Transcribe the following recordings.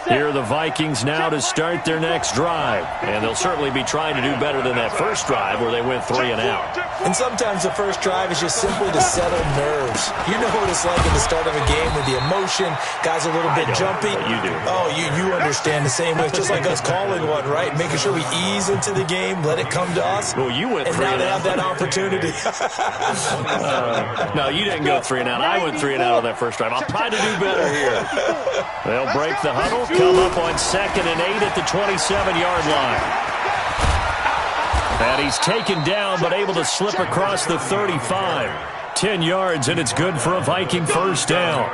Here are the Vikings now to start their next drive. And they'll certainly be trying to do better than that first drive where they went 3 and out. And sometimes the first drive is just simply to settle nerves. You know what it's like at the start of a game with the emotion. Guys are a little bit jumpy. You do. Oh, you understand the same way. It's just like us calling one, right? Making sure we ease into the game, let it come to us. Well, you went 3 and and now they out. have that opportunity. No, you didn't go 3 and out. I went 3 and out on that first drive. I'll try to do better here. They'll break the huddle, come up on 2nd and 8 at the 27-yard line. And he's taken down, but able to slip across the 35. 10 yards, and it's good for a Viking first down.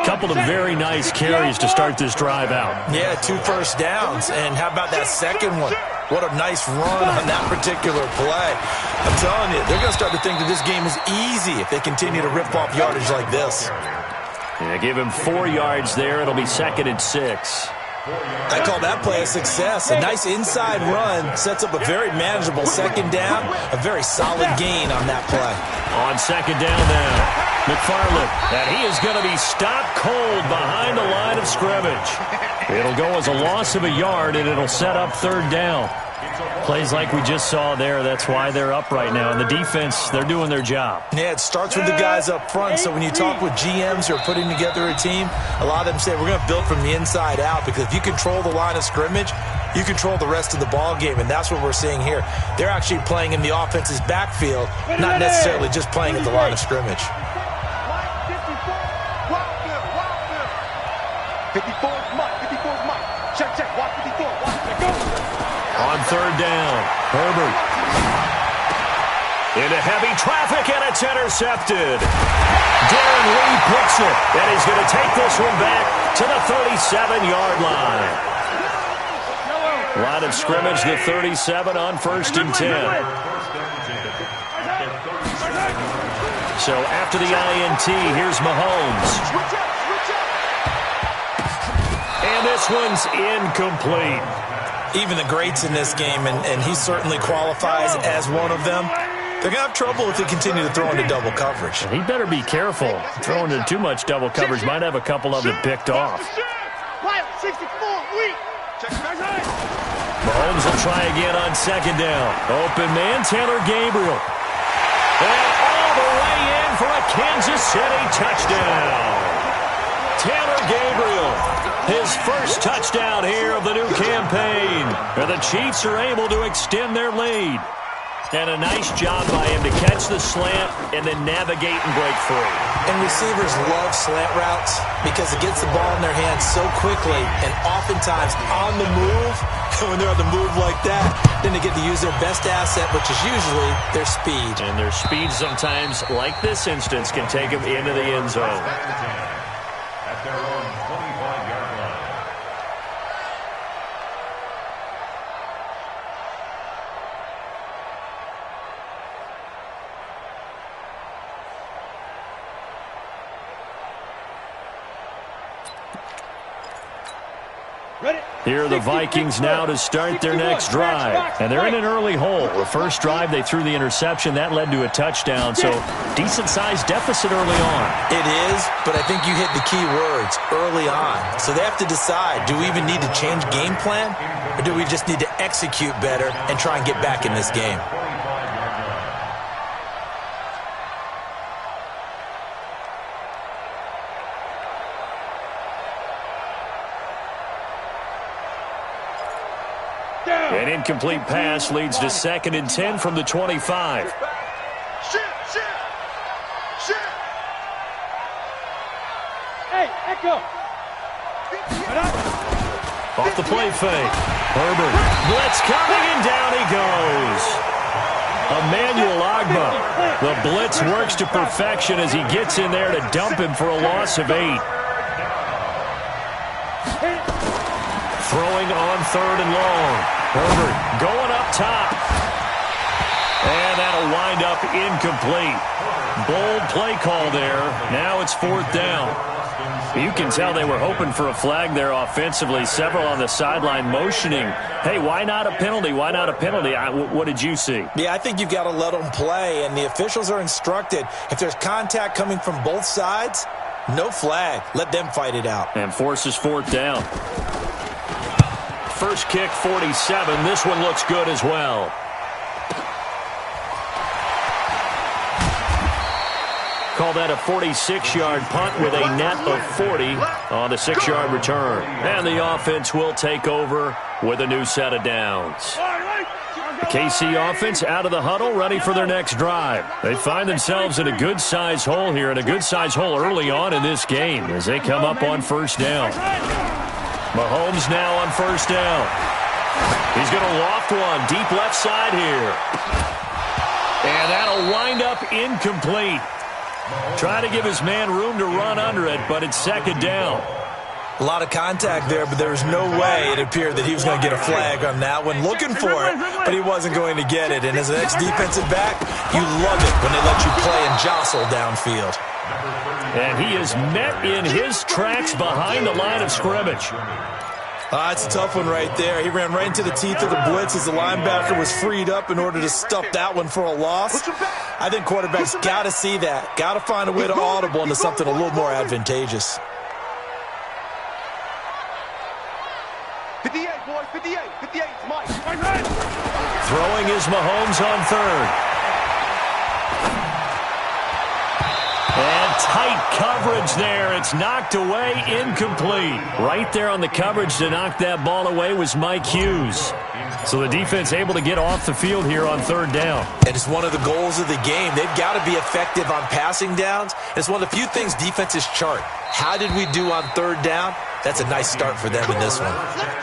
Couple of very nice carries to start this drive out. Yeah, 2 first downs. And how about that second one? What a nice run on that particular play. I'm telling you, they're going to start to think that this game is easy if they continue to rip off yardage like this. Yeah, give him 4 yards there. It'll be 2nd and 6. I call that play a success. A nice inside run sets up a very manageable second down. A very solid gain on that play. On 2nd down now, McFarland. And he is going to be stopped cold behind the line of scrimmage. It'll go as a loss of a yard, and it'll set up 3rd down. Plays like we just saw there, that's why they're up right now. And the defense, they're doing their job. Yeah, it starts with the guys up front. So when you talk with GMs who are putting together a team, a lot of them say, we're going to build from the inside out. Because if you control the line of scrimmage, you control the rest of the ball game. And that's what we're seeing here. They're actually playing in the offense's backfield, not necessarily just playing at the line of scrimmage. 54's Mike. Check. Watch 54. Watch. Go. On 3rd down, Herbert. Into heavy traffic, and it's intercepted. Darren Lee picks it, and he's going to take this one back to the 37-yard line. Line of scrimmage, the 37 on 1st and 10. So after the INT, here's Mahomes. And this one's incomplete. Even the greats in this game, and he certainly qualifies as one of them, they're going to have trouble if they continue to throw into double coverage. He better be careful. Throwing into too much double coverage might have a couple of them picked off. Mahomes will try again on 2nd down. Open man, Taylor Gabriel. And all the way in for a Kansas City touchdown. Taylor Gabriel, his first touchdown here of the new campaign. And the Chiefs are able to extend their lead. And a nice job by him to catch the slant and then navigate and break free. And receivers love slant routes because it gets the ball in their hands so quickly and oftentimes on the move. When they're on the move like that, then they get to use their best asset, which is usually their speed. And their speed sometimes, like this instance, can take them into the end zone. At their own 25-yard line. Here are the Vikings now to start their next drive. And they're in an early hole. The first drive, they threw the interception. That led to a touchdown. So, decent-sized deficit early on. It is, but I think you hit the key words, early on. So they have to decide, do we even need to change game plan? Or do we just need to execute better and try and get back in this game? An incomplete pass leads to 2nd and 10 from the 25. Hey, Echo. Off the play fake. Herbert. Blitz coming, and down he goes. Emmanuel Agba. The blitz works to perfection as he gets in there to dump him for a loss of 8. Throwing on 3rd and long. Herbert going up top. And that'll wind up incomplete. Bold play call there. Now it's 4th down. You can tell they were hoping for a flag there offensively. Several on the sideline motioning. Hey, why not a penalty? Why not a penalty? What did you see? Yeah, I think you've got to let them play, and the officials are instructed. If there's contact coming from both sides, No flag. Let them fight it out. And forces fourth down. First kick, 47. This one looks good as well. Call that a 46-yard punt with a net of 40 on the 6-yard return. And the offense will take over with a new set of downs. The KC offense out of the huddle, ready for their next drive. They find themselves in a good-sized hole here, and a good-sized hole early on in this game as they come up on first down. Mahomes now on first down. He's going to loft one deep left side here. And that'll wind up incomplete. Try to give his man room to run under it, but it's second down. A lot of contact there, but there was no way it appeared that he was going to get a flag on that one. Looking for it, but he wasn't going to get it. And as an ex-defensive back, you love it when they let you play and jostle downfield. And he is met in his tracks behind the line of scrimmage. It's a tough one right there. He ran right into the teeth of the blitz as the linebacker was freed up in order to stuff that one for a loss. I think quarterbacks got to see that. Got to find a way to audible into something a little more advantageous. 58, boys, 58. 58, Mike. Throwing is Mahomes on third. And tight coverage there. It's knocked away, incomplete. Right there on the coverage to knock that ball away was Mike Hughes. So the defense able to get off the field here on third down. And it's one of the goals of the game. They've got to be effective on passing downs. It's one of the few things defenses chart. How did we do on third down? That's a nice start for them in this one.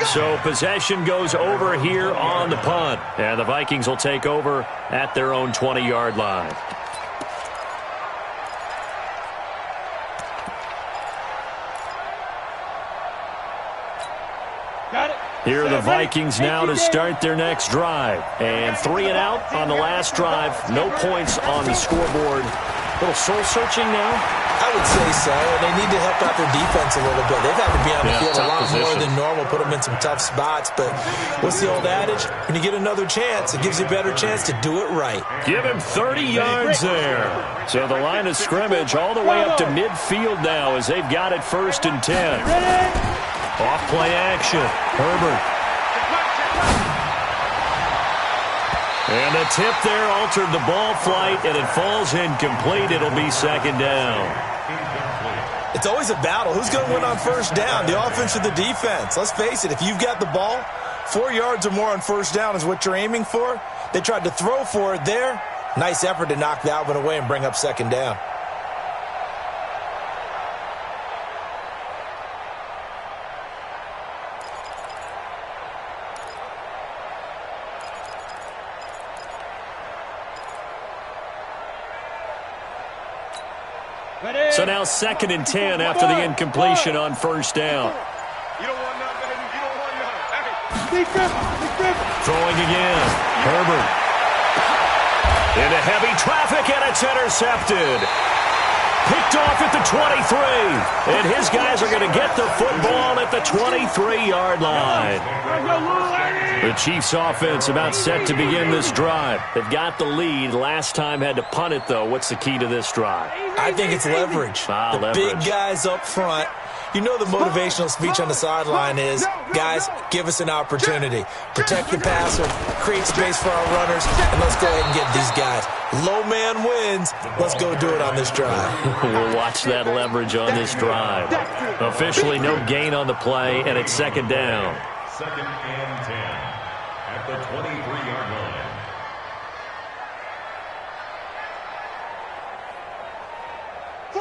So possession goes over here on the punt. And the Vikings will take over at their own 20-yard line. Here are the Vikings now to start their next drive. And 3 and out on the last drive. No points on the scoreboard. A little soul-searching now? I would say so. And they need to help out their defense a little bit. They've had to be on the field a lot more than normal, put them in some tough spots. But what's the old adage? When you get another chance, it gives you a better chance to do it right. Give him 30 yards there. So the line of scrimmage all the way up to midfield now as they've got it 1st and 10. Off-play action. Herbert. And the tip there altered the ball flight, and it falls incomplete. It'll be second down. It's always a battle. Who's going to win on first down, the offense or the defense? Let's face it, if you've got the ball, 4 yards or more on first down is what you're aiming for. They tried to throw for it there. Nice effort to knock that one away and bring up second down. So now 2nd and 10 after the incompletion on first down. You don't want none, baby. You don't want none. Hey. Throwing again. Herbert. Into heavy traffic, and it's intercepted. Picked off at the 23. And his guys are going to get the football at the 23-yard line. The Chiefs offense about set to begin this drive. They've got the lead. Last time had to punt it, though. What's the key to this drive? I think it's leverage. Leverage. Big guys up front. You know the motivational speech on the sideline is, guys, give us an opportunity. Protect the passer, create space for our runners, and let's go ahead and get these guys. Low man wins. Let's go do it on this drive. We'll watch that leverage on this drive. Officially no gain on the play, and it's second down. 2nd and 10 at the 23-yard line.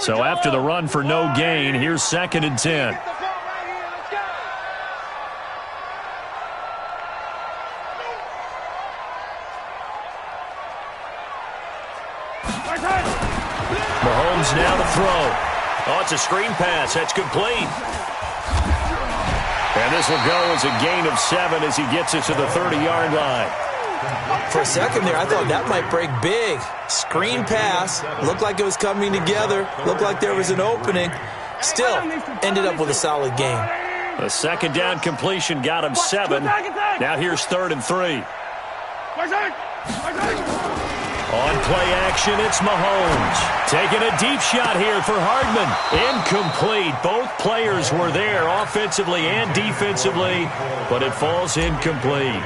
So after the run for no gain, here's 2nd and 10. Mahomes now to throw. Oh, it's a screen pass. That's complete. And this will go as a gain of 7 as he gets it to the 30-yard line. For a second there, I thought that might break big. Screen pass. Looked like it was coming together. Looked like there was an opening. Still, ended up with a solid game. The second down completion got him 7. Now here's 3rd and 3. On play action, it's Mahomes. Taking a deep shot here for Hardman. Incomplete. Both players were there offensively and defensively, but it falls incomplete.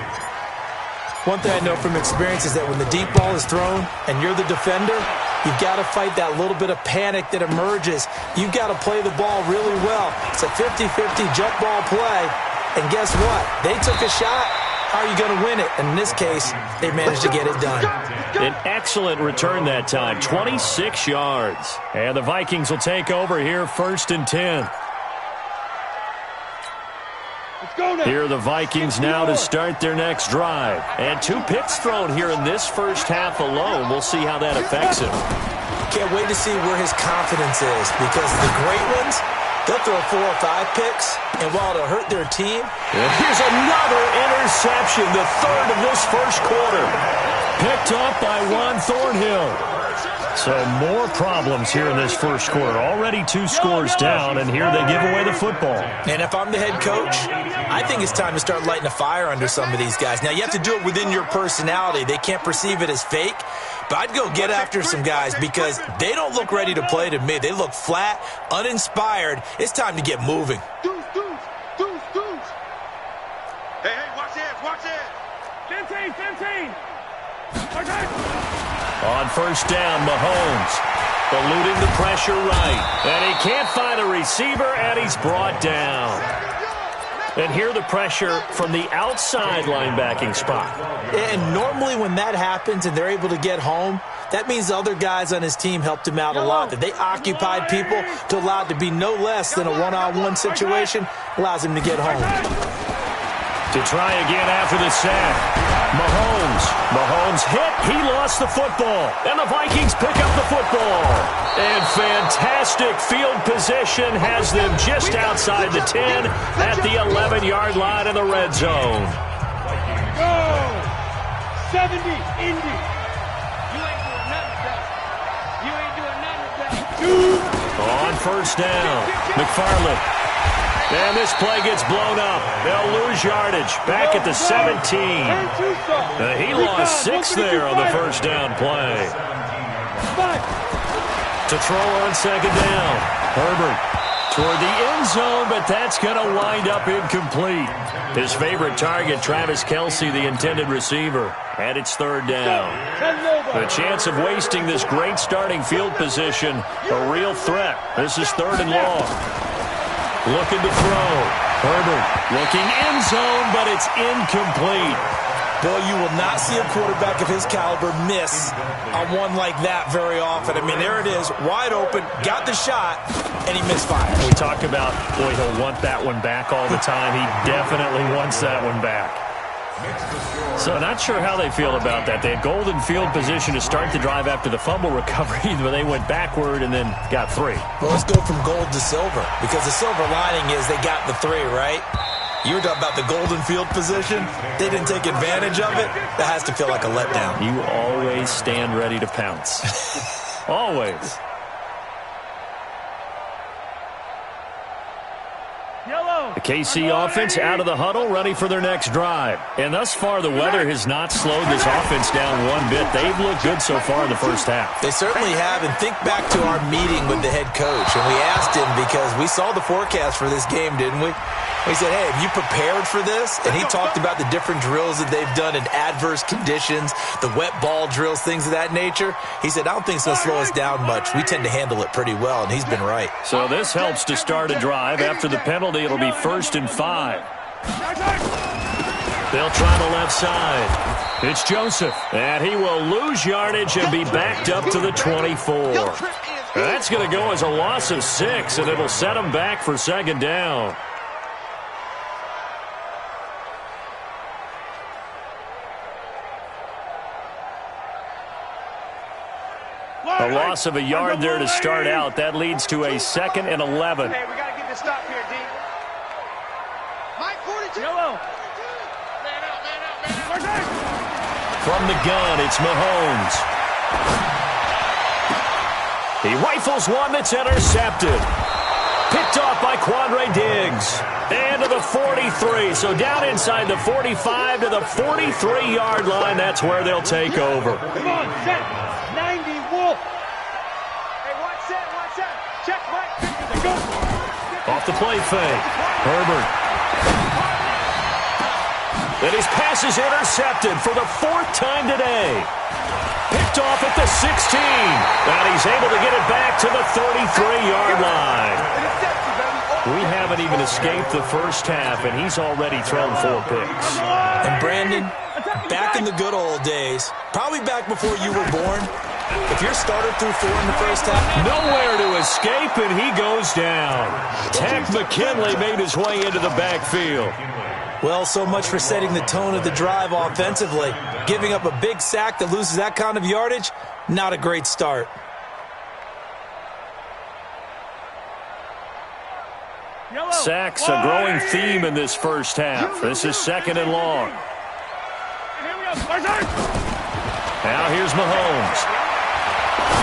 One thing I know from experience is that when the deep ball is thrown and you're the defender, you've got to fight that little bit of panic that emerges. You've got to play the ball really well. It's a 50-50 jump ball play. And guess what? They took a shot. How are you going to win it? And in this case, they managed to get it done. An excellent return that time, 26 yards. And the Vikings will take over here, 1st and 10. Here are the Vikings now to start their next drive. And 2 picks thrown here in this first half alone. We'll see how that affects him. Can't wait to see where his confidence is, because the great ones, they'll throw 4 or 5 picks, and while it'll hurt their team. And here's another interception, the 3rd of this first quarter. Picked up by Juan Thornhill. So more problems here in this first quarter. Already 2 scores down, and here they give away the football. And if I'm the head coach, I think it's time to start lighting a fire under some of these guys. Now, you have to do it within your personality. They can't perceive it as fake. But I'd go get after some guys because they don't look ready to play to me. They look flat, uninspired. It's time to get moving. Deuce. Hey, watch it. 15. On first down, Mahomes eluding the pressure right. And he can't find a receiver, and he's brought down. And here the pressure from the outside linebacking spot. And normally when that happens and they're able to get home, that means the other guys on his team helped him out a lot. That they occupied people to allow it to be no less than a one-on-one situation, allows him to get home. To try again after the sack. Mahomes hit. He lost the football. And the Vikings pick up the football. And fantastic field position has them just outside the 10 at the 11-yard line in the red zone. Go! 70, Indy. You ain't doing nothing, On first down, McFarland. And this play gets blown up. They'll lose yardage back at the 17. He lost 6 there on the first down play. To throw on second down. Herbert toward the end zone, but that's going to wind up incomplete. His favorite target, Travis Kelce, the intended receiver. And it's 3rd down. The chance of wasting this great starting field position, a real threat. This is 3rd and long. Looking to throw. Herbert looking end zone, but it's incomplete. Bill, you will not see a quarterback of his caliber miss on one like that very often. I mean, there it is, wide open, got the shot, and he misfired. We talk about, boy, he'll want that one back all the time. He definitely wants that one back. So not sure how they feel about that. They had golden field position to start the drive after the fumble recovery, but they went backward and then got 3. Well, let's go from gold to silver, because the silver lining is they got the 3, right? You were talking about the golden field position. They didn't take advantage of it. That has to feel like a letdown. You always stand ready to pounce. Always. The KC offense out of the huddle, ready for their next drive. And thus far, the weather has not slowed this offense down one bit. They've looked good so far in the first half. They certainly have. And think back to our meeting with the head coach. And we asked him, because we saw the forecast for this game, didn't we? We said, hey, have you prepared for this? And he talked about the different drills that they've done in adverse conditions, the wet ball drills, things of that nature. He said, I don't think it's going to slow us down much. We tend to handle it pretty well, and he's been right. So this helps to start a drive. After the penalty, it'll be 1st and 5. They'll try the left side. It's Joseph, and he will lose yardage and be backed up to the 24. That's going to go as a loss of 6, and it'll set him back for 2nd down. A loss of a yard there to start out. That leads to a 2nd and 11. Hey, we got to get this stop here, D. Mike 42. Yellow. From the gun, it's Mahomes. He rifles one that's intercepted. Picked Picked off by Quandre Diggs. And to the 43. So down inside the 45 to the 43-yard line. That's where they'll take over. Come on, set. 90 Wolf. Hey, watch that. Check, Mike. Go. Off the play fake. Herbert. And his pass is intercepted for the 4th time today. Picked off at the 16. And he's able to get it back to the 33-yard line. We haven't even escaped the first half, and he's already thrown 4 picks. And Brandon, back in the good old days, probably back before you were born, if your starter threw 4 in the first half, nowhere to escape, and he goes down. Takk McKinley made his way into the backfield. well, so much for setting the tone of the drive offensively. Giving up a big sack that loses that kind of yardage, not a great start. Sacks a growing theme in this first half. This is 2nd and long. Now here's Mahomes.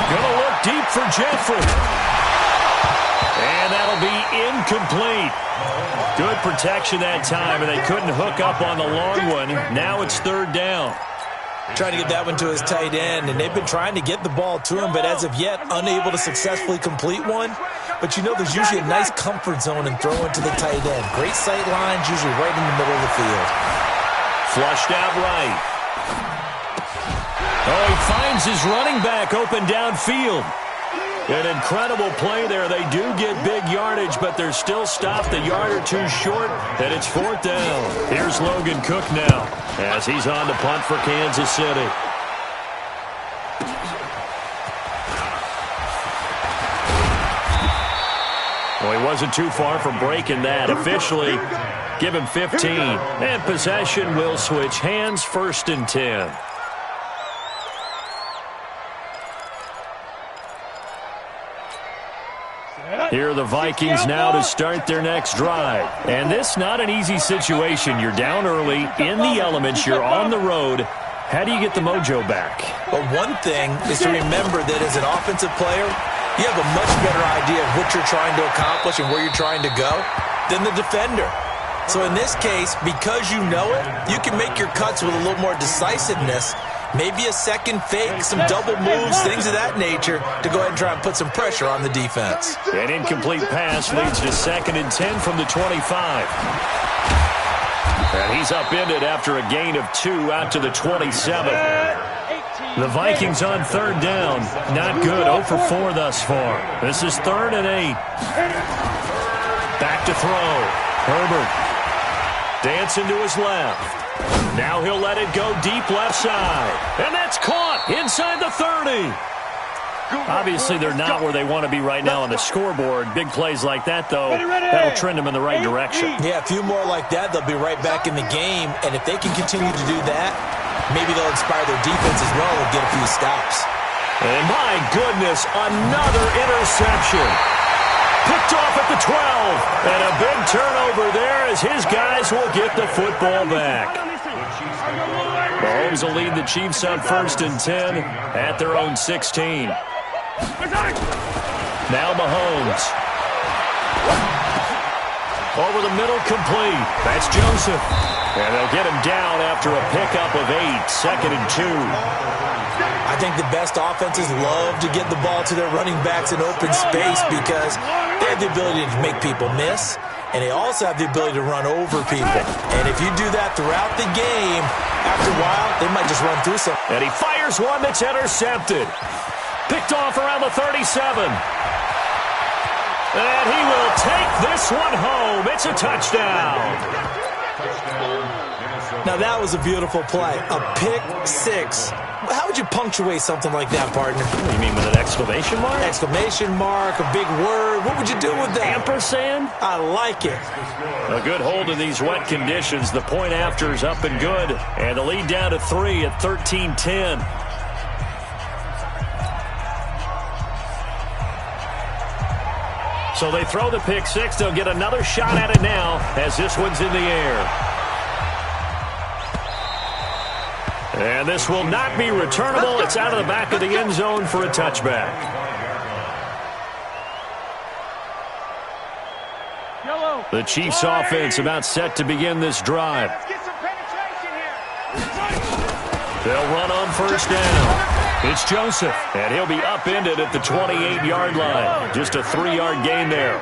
Gonna look deep for Jeffrey. And that'll be incomplete. Good protection that time, and they couldn't hook up on the long one. Now it's 3rd down. Trying to get that one to his tight end, and they've been trying to get the ball to him, but as of yet, unable to successfully complete one. But you know there's usually a nice comfort zone in throwing to the tight end. Great sight lines, usually right in the middle of the field. Flushed out right. Oh, he finds his running back open downfield. An incredible play there. They do get big yardage, but they're still stopped a yard or two short, and it's 4th down. Here's Logan Cook now as he's on to punt for Kansas City. Well, he wasn't too far from breaking that. Officially, give him 15. And possession will switch hands, 1st and 10. Here are the Vikings now to start their next drive. And this not an easy situation. You're down early, in the elements, you're on the road. How do you get the mojo back? Well, one thing is to remember that as an offensive player, you have a much better idea of what you're trying to accomplish and where you're trying to go than the defender. So in this case, because you know it, you can make your cuts with a little more decisiveness. Maybe a second fake, some double moves, things of that nature to go ahead and try and put some pressure on the defense. An incomplete pass leads to 2nd and 10 from the 25. And he's upended after a gain of 2 out to the 27. The Vikings on 3rd down. Not good. 0 for 4 thus far. This is 3rd and 8. Back to throw. Herbert. Dancing to his left. Now he'll let it go deep left side. And that's caught inside the 30. Obviously, they're not where they want to be right now on the scoreboard. Big plays like that, though, that'll trend them in the right direction. Yeah, a few more like that, they'll be right back in the game. And if they can continue to do that, maybe they'll inspire their defense as well and get a few stops. And my goodness, another interception. Picked off at the 12. And a big turnover there as his guys will get the football back. Mahomes will lead the Chiefs on 1st and 10 at their own 16. Now Mahomes. Over the middle, complete. That's Joseph. And they'll get him down after a pickup of 8, 2nd and 2. I think the best offenses love to get the ball to their running backs in open space because they have the ability to make people miss, and they also have the ability to run over people. And if you do that throughout the game, after a while, they might just run through some. And he fires one that's intercepted. Picked off around the 37. And he will take this one home. It's a touchdown. Now, that was a beautiful play. A pick six. How would you punctuate something like that, partner? You mean with an exclamation mark? Exclamation mark, a big word. What would you do with that? Ampersand? I like it. A good hold in these wet conditions. The point after is up and good. And the lead down to 3 at 13-10. So they throw the pick six. They'll get another shot at it now as this one's in the air. And this will not be returnable. It's out of the back of the end zone for a touchback. The Chiefs offense about set to begin this drive. Let's get some penetration here. They'll run on first down. It's Joseph, and he'll be upended at the 28-yard line. Just a 3-yard gain there.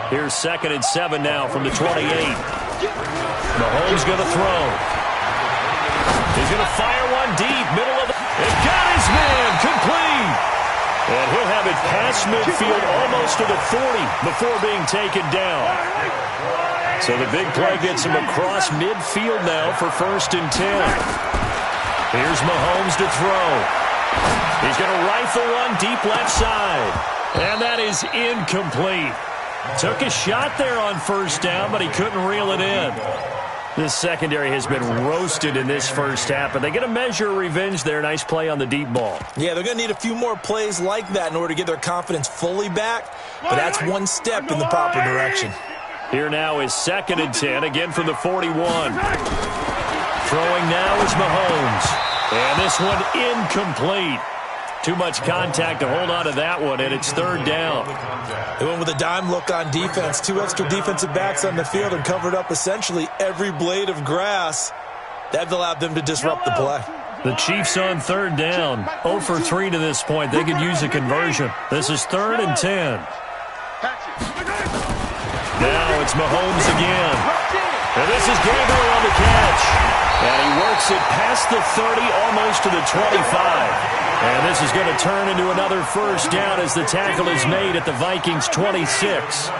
Here's 2nd and 7 now from the 28. Mahomes going to throw. He's going to fire one deep, middle of the... It got his man, complete. And he'll have it past midfield almost to the 40 before being taken down. So the big play gets him across midfield now for 1st and 10. Here's Mahomes to throw. He's going to rifle one deep left side. And that is incomplete. Took a shot there on 1st down, but he couldn't reel it in. This secondary has been roasted in this first half, but they get a measure of revenge there. Nice play on the deep ball. Yeah, they're going to need a few more plays like that in order to get their confidence fully back, but that's one step in the proper direction. Here now is 2nd and 10, again from the 41. Throwing now is Mahomes. And this one incomplete. Too much contact to hold on to that one, and it's 3rd down. They went with a dime look on defense. 2 extra defensive backs on the field and covered up essentially every blade of grass. That allowed them to disrupt the play. The Chiefs on 3rd down. 0 for 3 to this point. They could use a conversion. This is 3rd and 10. Now it's Mahomes again. And this is Gabriel on the catch. And he works it past the 30, almost to the 25. And this is going to turn into another 1st down as the tackle is made at the Vikings' 26.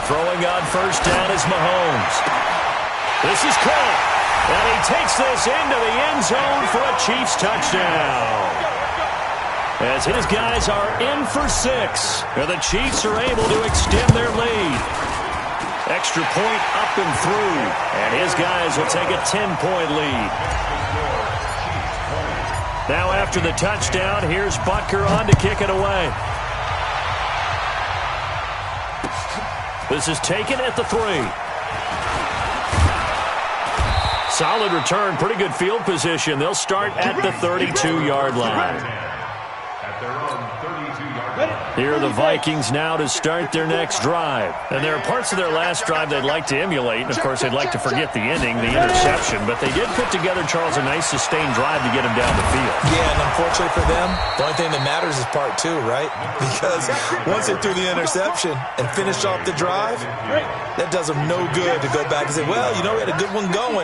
Throwing on 1st down is Mahomes. This is caught. And he takes this into the end zone for a Chiefs touchdown. As his guys are in for 6. And the Chiefs are able to extend their lead. Extra point up and through. And his guys will take a 10-point lead. Now after the touchdown, here's Butker on to kick it away. This is taken at the 3. Solid return, pretty good field position. They'll start at the 32-yard line. Here are the Vikings now to start their next drive. And there are parts of their last drive they'd like to emulate. And, of course, they'd like to forget the ending, the interception. But they did put together, Charles, a nice sustained drive to get him down the field. Yeah, and unfortunately for them, the only thing that matters is part 2, right? Because once they threw the interception and finished off the drive, that does them no good to go back and say, well, you know, we had a good one going.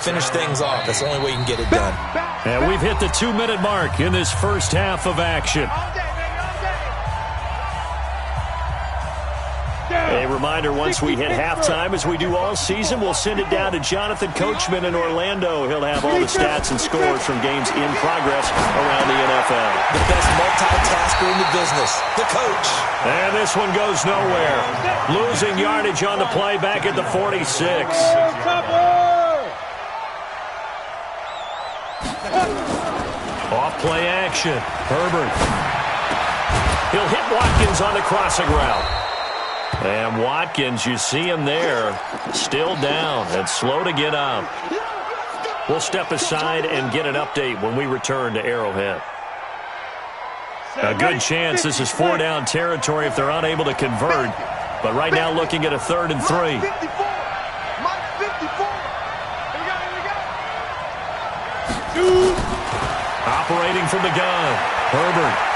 Finish things off. That's the only way you can get it done. And we've hit the 2-minute mark in this first half of action. A reminder, once we hit halftime, as we do all season, we'll send it down to Jonathan Coachman in Orlando. He'll have all the stats and scores from games in progress around the NFL. The best multitasker in the business, the coach. And this one goes nowhere. Losing yardage on the play back at the 46. Off play action. Herbert. He'll hit Watkins on the crossing route. And Watkins, you see him there, still down and slow to get up. We'll step aside and get an update when we return to Arrowhead. A good chance this is 4-down territory if they're unable to convert. But right now looking at a 3rd and 3. Operating from the gun, Herbert.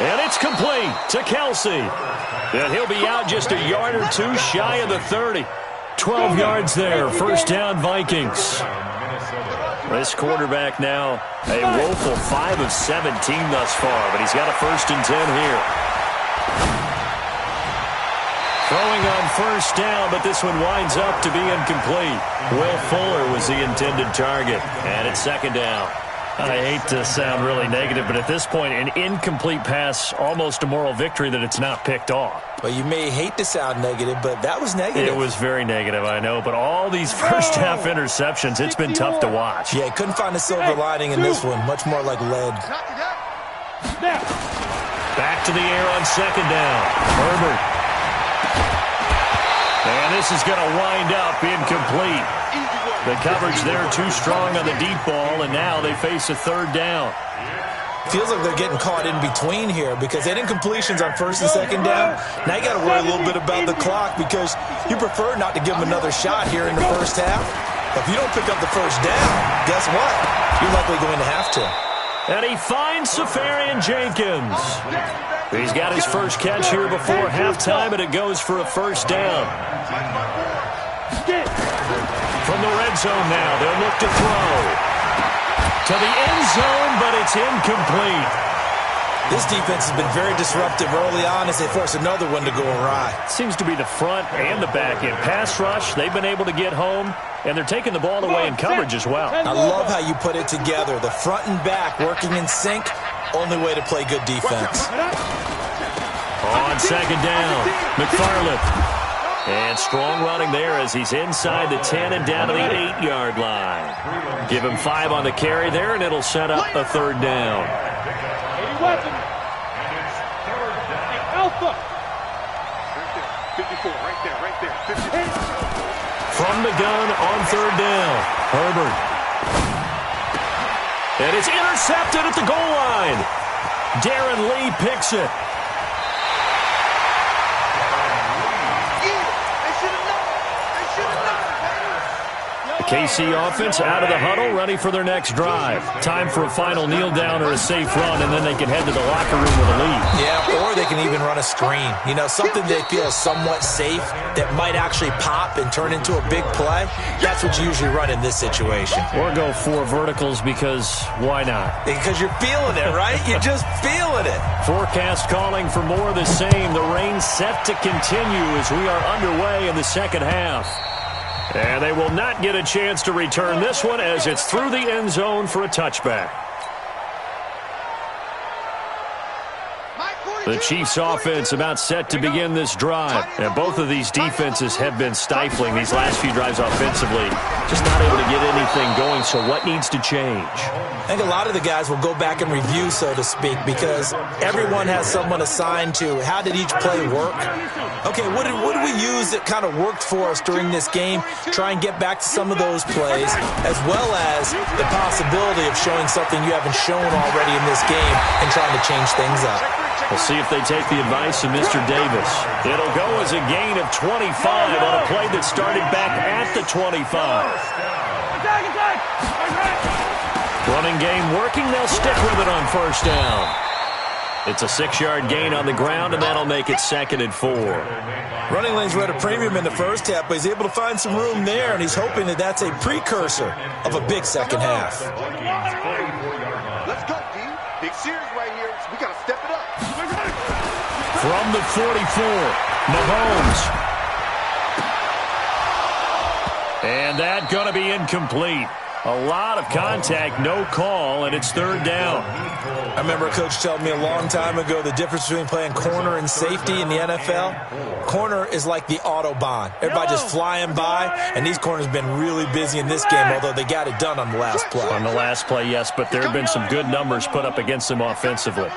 And it's complete to Kelsey. And he'll be out just a yard or 2 shy of the 30. 12 yards there, 1st down Vikings. This quarterback now a woeful 5 of 17 thus far, but he's got a 1st and 10 here. Throwing on 1st down, but this one winds up to be incomplete. Will Fuller was the intended target, and it's 2nd down. I hate to sound really negative, but at this point, an incomplete pass, almost a moral victory that it's not picked off. Well, you may hate to sound negative, but that was negative. It was very negative, I know, but all these first-half interceptions, it's been tough to watch. Yeah, couldn't find a silver lining in this one. Much more like lead. Back to the air on 2nd down. Herbert. And this is going to wind up incomplete. The coverage there too strong on the deep ball, and now they face a 3rd down. Feels like they're getting caught in between here because they didn't completions on first and second down. Now you got to worry a little bit about the clock because you prefer not to give them another shot here in the first half. If you don't pick up the first down, guess what? You're likely going to have to. And he finds Safarian Jenkins. He's got his first catch here before halftime, and it goes for a first down. From the red zone now, they'll look to throw. To the end zone, but it's incomplete. This defense has been very disruptive early on as they force another one to go awry. Seems to be the front and the back end. Pass rush, they've been able to get home, and they're taking the ball away in coverage as well. I love how you put it together. The front and back working in sync, only way to play good defense. On second down, McFarland. And strong running there as he's inside the 10 and down to the 8-yard line. Give him 5 on the carry there, and it'll set up a third down. Alpha. 54, right there. 58. From the gun on third down, Herbert. And it's intercepted at the goal line. Darren Lee picks it. KC offense out of the huddle, ready for their next drive. Time for a final kneel down or a safe run, and then they can head to the locker room with a lead. Yeah, or they can even run a screen. You know, something they feel is somewhat safe that might actually pop and turn into a big play. That's what you usually run in this situation. Or go 4 verticals because why not? Because you're feeling it, right? You're just feeling it. Forecast calling for more of the same. The rain set to continue as we are underway in the second half. And they will not get a chance to return this one as it's through the end zone for a touchback. The Chiefs offense about set to begin this drive. And both of these defenses have been stifling these last few drives offensively. Just not able to get anything going, so what needs to change? I think a lot of the guys will go back and review, so to speak, because everyone has someone assigned to how did each play work. Okay, what did we use that kind of worked for us during this game? Try and get back to some of those plays, as well as the possibility of showing something you haven't shown already in this game and trying to change things up. We'll see if they take the advice of Mr. Davis. It'll go as a gain of 25 on a play that started back at the 25. Running game working. They'll stick with it on first down. It's a 6-yard gain on the ground, and that'll make it 2nd and 4. Running lanes were at a premium in the first half, but he's able to find some room there, and he's hoping that that's a precursor of a big second half. Let's go, D. Big series right here. We got to step it up. From the 44, Mahomes. And that going to be incomplete. A lot of contact, no call, and it's third down. I remember a coach telling me a long time ago the difference between playing corner and safety in the NFL. Corner is like the Autobahn. Everybody just flying by, and these corners have been really busy in this game, although they got it done on the last play. On the last play, yes, but there have been some good numbers put up against them offensively.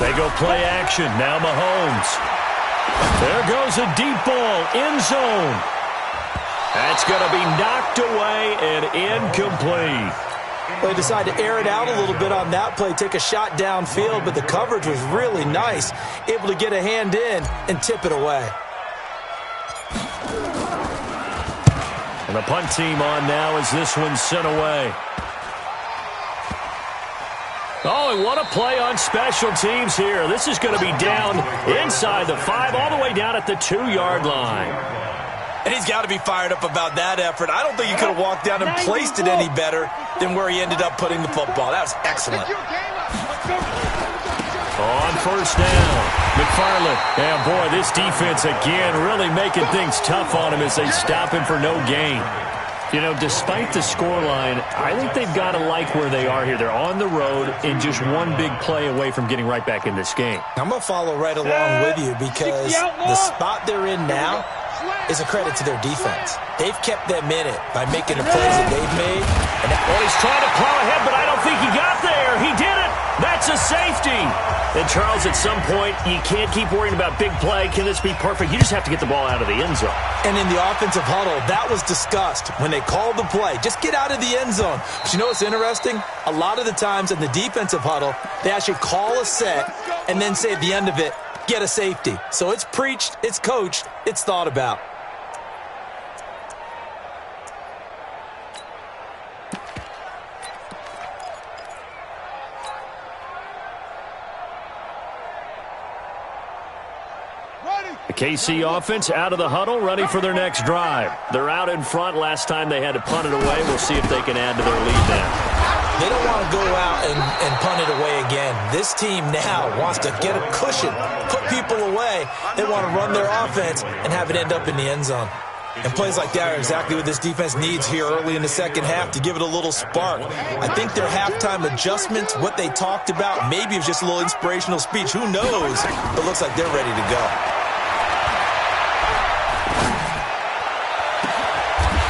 They go play action. Now Mahomes. There goes a deep ball, end zone. That's going to be knocked away and incomplete. Well, he decided to air it out a little bit on that play, take a shot downfield, but the coverage was really nice. Able to get a hand in and tip it away. And the punt team on now as this one's sent away. Oh, and what a play on special teams here. This is going to be down inside the 5, all the way down at the 2-yard line. And he's got to be fired up about that effort. I don't think he could have walked down and placed it any better than where he ended up putting the football. That was excellent. On first down, McFarland. And boy, this defense again really making things tough on him as they stop him for no gain. You know, despite the scoreline, I think they've got to like where they are here. They're on the road and just one big play away from getting right back in this game. I'm going to follow right along with you because the spot they're in now is a credit to their defense. They've kept them in it by making the plays that they've made. Well, he's trying to plow ahead, but I don't think he got there. He did it. That's It's a safety. And, Charles, at some point, you can't keep worrying about big play. Can this be perfect? You just have to get the ball out of the end zone. And in the offensive huddle, that was discussed when they called the play. Just get out of the end zone. But you know what's interesting? A lot of the times in the defensive huddle, they actually call a set and then say at the end of it, get a safety. So it's preached, it's coached, it's thought about. The KC offense out of the huddle, ready for their next drive. They're out in front. Last time they had to punt it away. We'll see if they can add to their lead now. They don't want to go out and punt it away again. This team now wants to get a cushion, put people away. They want to run their offense and have it end up in the end zone. And plays like that are exactly what this defense needs here early in the second half to give it a little spark. I think their halftime adjustment, what they talked about, maybe it was just a little inspirational speech. Who knows? But it looks like they're ready to go.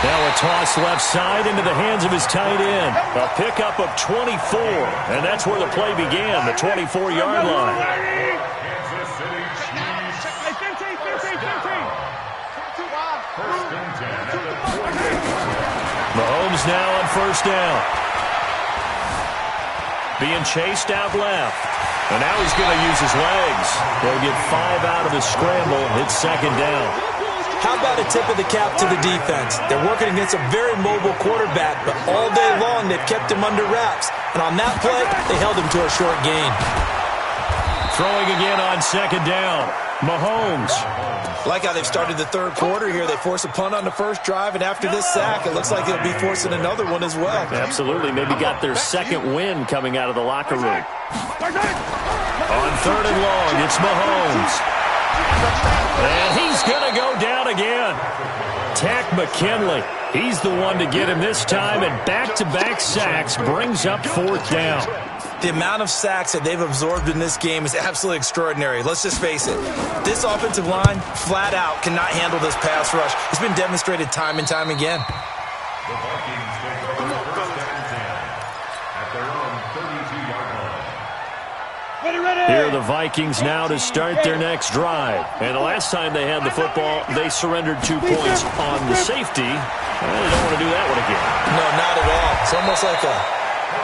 Now a toss left side into the hands of his tight end. A pickup of 24, and that's where the play began, the 24-yard line. Mahomes now on first down. Being chased out left. And now he's going to use his legs. They'll get 5 out of the scramble. It's second down. How about a tip of the cap to the defense? They're working against a very mobile quarterback, but all day long they've kept him under wraps. And on that play, they held him to a short gain. Throwing again on second down. Mahomes. I like how they've started the third quarter here. They force a punt on the first drive, and after this sack, it looks like they'll be forcing another one as well. Absolutely. Maybe got their second win coming out of the locker room. On third and long, it's Mahomes. And he's going to go down again. Tack McKinley. He's the one to get him this time, and back-to-back sacks brings up fourth down. The amount of sacks that they've absorbed in this game is absolutely extraordinary. Let's just face it. This offensive line, flat out, cannot handle this pass rush. It's been demonstrated time and time again. The Vikings take the first down and 10 at their own 32-yard line. Here are the Vikings now to start their next drive. And the last time they had the football, they surrendered 2 points on the safety. And they don't want to do that one again. No, not at all. It's almost like a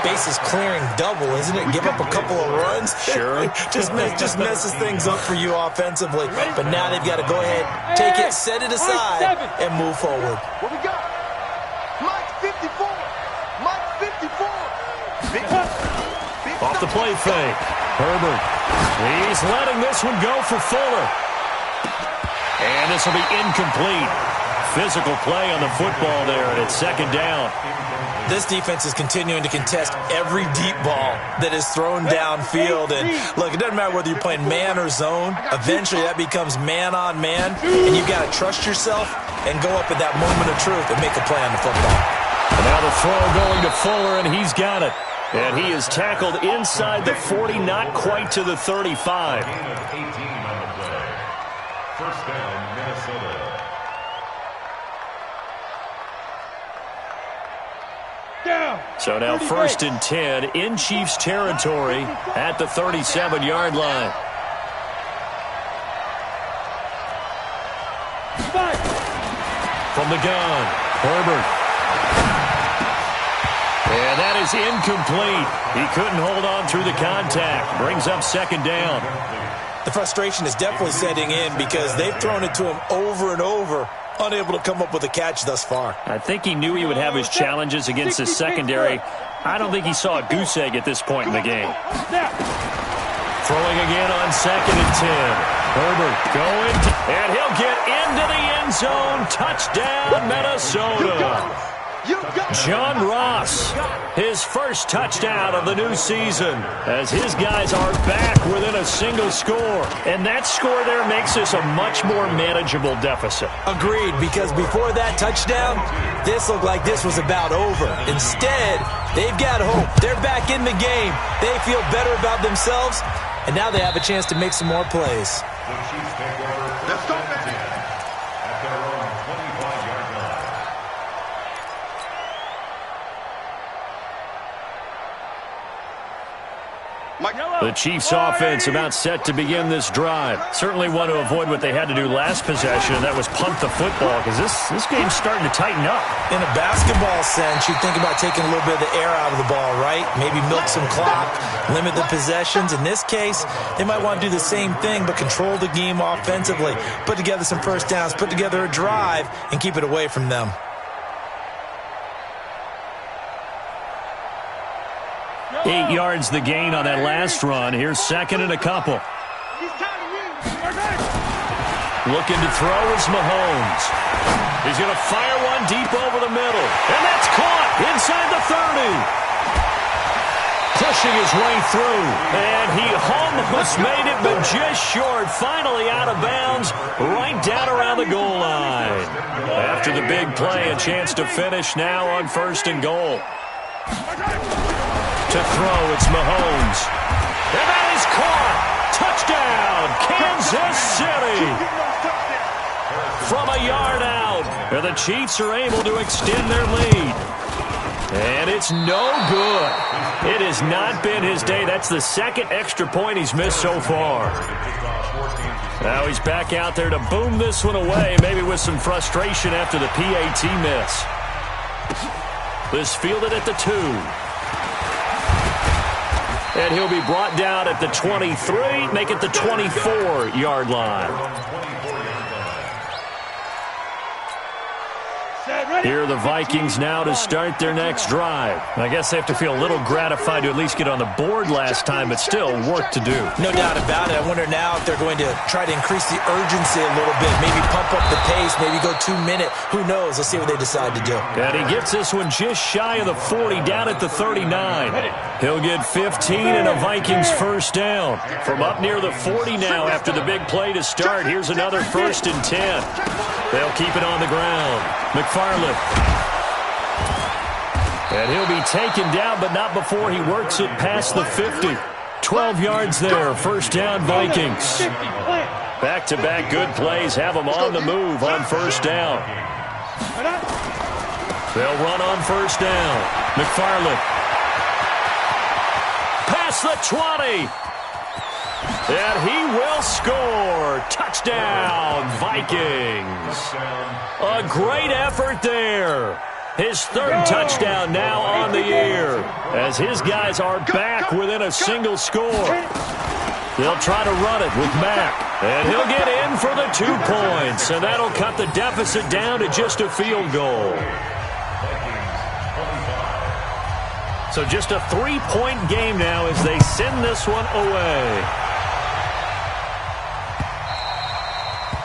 bases clearing double, isn't it? Give up a couple of runs. Sure. just messes things up for you offensively. But now they've got to go ahead, take it, set it aside, and move forward. What we got? Mike 54. Mike 54. Off the play fake. Herbert. He's letting this one go for Fuller. And this will be incomplete. Physical play on the football there, and it's second down. This defense is continuing to contest every deep ball that is thrown downfield. And look, it doesn't matter whether you're playing man or zone. Eventually, that becomes man on man. And you've got to trust yourself and go up at that moment of truth and make a play on the football. And now the throw going to Fuller, and he's got it. And he is tackled inside the 40, not quite to the 35. Gain of 18 on the play. First down, Minnesota. So now first and 10 in Chiefs territory at the 37-yard line. From the gun, Herbert. And that is incomplete. He couldn't hold on through the contact. Brings up second down. The frustration is definitely setting in because they've thrown it to him over and over, unable to come up with a catch thus far. I think he knew he would have his challenges against his secondary. I don't think he saw a goose egg at this point in the game. Throwing again on second and 10. Herbert going, and he'll get into the end zone. Touchdown, Minnesota. John Ross, his first touchdown of the new season, as his guys are back within a single score. And that score there makes this a much more manageable deficit. Agreed, because before that touchdown, this looked like this was about over. Instead, they've got hope. They're back in the game. They feel better about themselves, and now they have a chance to make some more plays. The Chiefs take over first down and 10 at their own 25-yard line. The Chiefs offense about set to begin this drive. Certainly want to avoid what they had to do last possession, and that was punt the football, because this game's starting to tighten up. In a basketball sense, you think about taking a little bit of the air out of the ball, right? Maybe milk some clock, limit the possessions. In this case, they might want to do the same thing, but control the game offensively. Put together some first downs, put together a drive, and keep it away from them. Eight yards the gain on that last run. Here's second and a couple. Looking to throw is Mahomes. He's going to fire one deep over the middle. And that's caught inside the 30. Pushing his way through. And he almost made it, but just short. Finally out of bounds, right down around the goal line. After the big play, a chance to finish now on first and goal. To throw, it's Mahomes. And that is caught. Touchdown, Kansas City. From a yard out. And the Chiefs are able to extend their lead. And it's no good. It has not been his day. That's the second extra point he's missed so far. Now he's back out there to boom this one away, maybe with some frustration after the PAT miss. This fielded at the 2. And he'll be brought down at the 23, make it the 24-yard line. Here are the Vikings now to start their next drive. I guess they have to feel a little gratified to at least get on the board last time, but still work to do. No doubt about it. I wonder now if they're going to try to increase the urgency a little bit, maybe pump up the pace, maybe go 2-minute. Who knows? Let's see what they decide to do. And he gets this one just shy of the 40, down at the 39. He'll get 15 and a Vikings first down. From up near the 40 now after the big play to start. Here's another 1st and 10. They'll keep it on the ground. McFarland. And he'll be taken down, but not before he works it past the 50. 12 yards there, first down Vikings. Back-to-back good plays have them on the move on first down. They'll run on first down. McFarland. Past the 20. And he will score. Touchdown, Vikings. A great effort there. His third touchdown now on the year, as his guys are back within a single score. They'll try to run it with Mack, and he'll get in for the 2 points, and that'll cut the deficit down to just a field goal. So just a 3-point game now as they send this one away.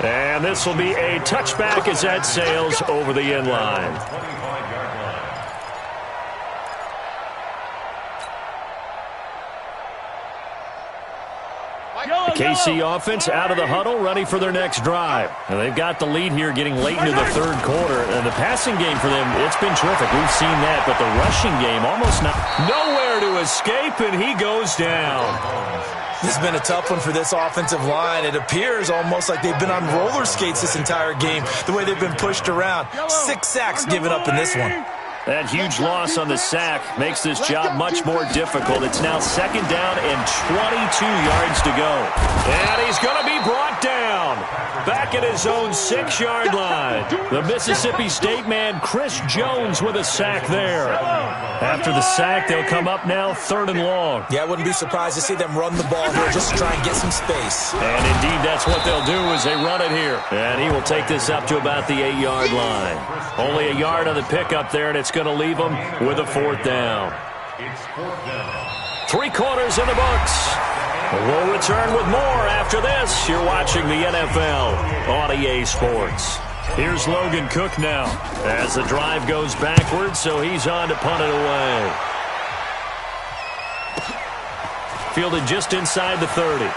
And this will be a touchback as that sails over the end line. The KC offense out of the huddle, ready for their next drive. And they've got the lead here getting late into the third quarter. And the passing game for them, it's been terrific. We've seen that. But the rushing game almost not. Nowhere to escape, and he goes down. This has been a tough one for this offensive line. It appears almost like they've been on roller skates this entire game, the way they've been pushed around. 6 sacks given up in this one. That huge loss on the sack makes this job much more difficult. It's now second down and 22 yards to go. And he's going to be brought down back at his own 6-yard line. The Mississippi State man, Chris Jones, with a sack there. After the sack, they'll come up now 3rd and long. Yeah, I wouldn't be surprised to see them run the ball here just to try and get some space. And indeed, that's what they'll do as they run it here. And he will take this up to about the 8-yard line. Only a yard on the pickup there, and it's going to leave them with a 4th down. 3 quarters in the books. We'll return with more after this. You're watching the NFL on EA Sports. Here's Logan Cook now as the drive goes backwards, so he's on to punt it away. Fielded just inside the 30.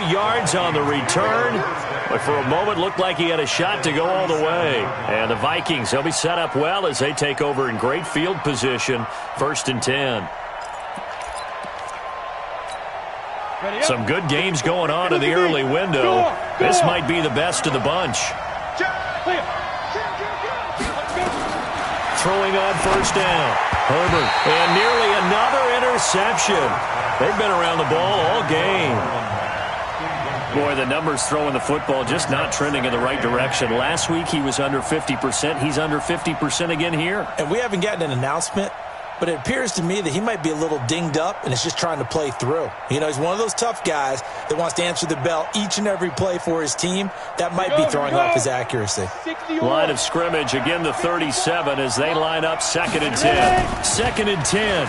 Yards on the return, but for a moment looked like he had a shot to go all the way. And the Vikings, they'll be set up well as they take over in great field position. 1st and 10. Some good games going on in the early window. This might be the best of the bunch. throwing on first down. Herbert, and nearly another interception. They've been around the ball all game. Boy, the numbers throwing the football just not trending in the right direction. Last week he was under 50%. He's under 50% again here. And we haven't gotten an announcement, but it appears to me that he might be a little dinged up and is just trying to play through. You know, he's one of those tough guys that wants to answer the bell each and every play for his team. That might be throwing off his accuracy. Line of scrimmage, again the 37 as they line up 2nd and 10. 2nd and 10.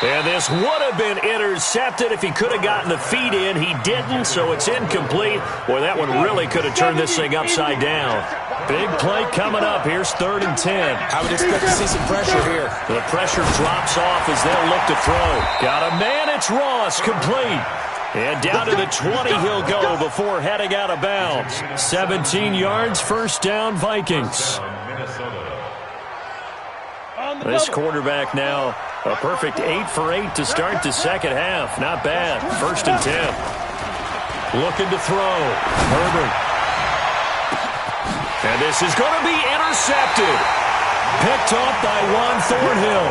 And this would have been intercepted if he could have gotten the feet in. He didn't, so it's incomplete. Boy, that one really could have turned this thing upside down. Big play coming up. Here's 3rd and 10. I would expect to see some pressure here. The pressure drops off as they'll look to throw. Got a man, it's Ross, complete. And down to the 20 he'll go before heading out of bounds. 17 yards, first down, Vikings. This quarterback now, a perfect 8 for 8 to start the second half. Not bad. 1st and 10. Looking to throw. Herbert. And this is going to be intercepted. Picked off by Juan Thornhill.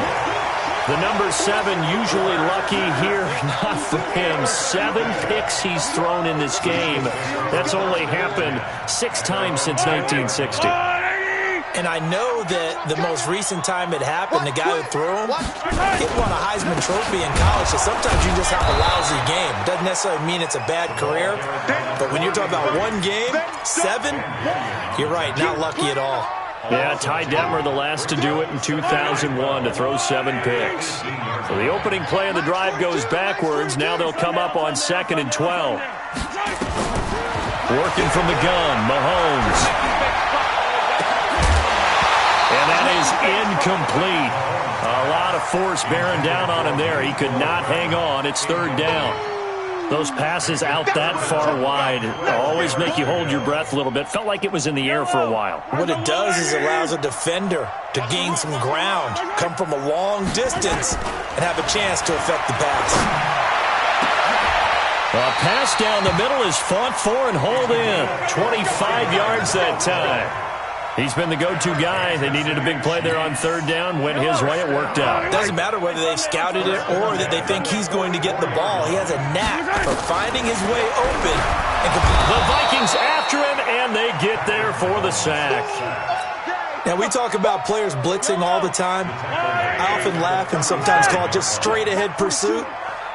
The number 7 usually lucky here. Not for him. 7 picks he's thrown in this game. That's only happened 6 times since 1960. And I know that the most recent time it happened, the guy who threw him, he won a Heisman Trophy in college, so sometimes you just have a lousy game. It doesn't necessarily mean it's a bad career, but when you're talking about one game, 7, you're right, not lucky at all. Yeah, Ty Detmer, the last to do it in 2001 to throw 7 picks. So the opening play of the drive goes backwards. Now they'll come up on 2nd and 12. Working from the gun, Mahomes. And that is incomplete. A lot of force bearing down on him there. He could not hang on. It's 3rd down. Those passes out that far wide always make you hold your breath a little bit. Felt like it was in the air for a while. What it does is it allows a defender to gain some ground, come from a long distance, and have a chance to affect the pass. A pass down the middle is fought for and hauled in. 25 yards that time. He's been the go-to guy. They needed a big play there on 3rd down. Went his way. It worked out. It doesn't matter whether they've scouted it or that they think he's going to get the ball. He has a knack for finding his way open. The Vikings after him, and they get there for the sack. Now, we talk about players blitzing all the time. I often laugh and sometimes call it just straight-ahead pursuit.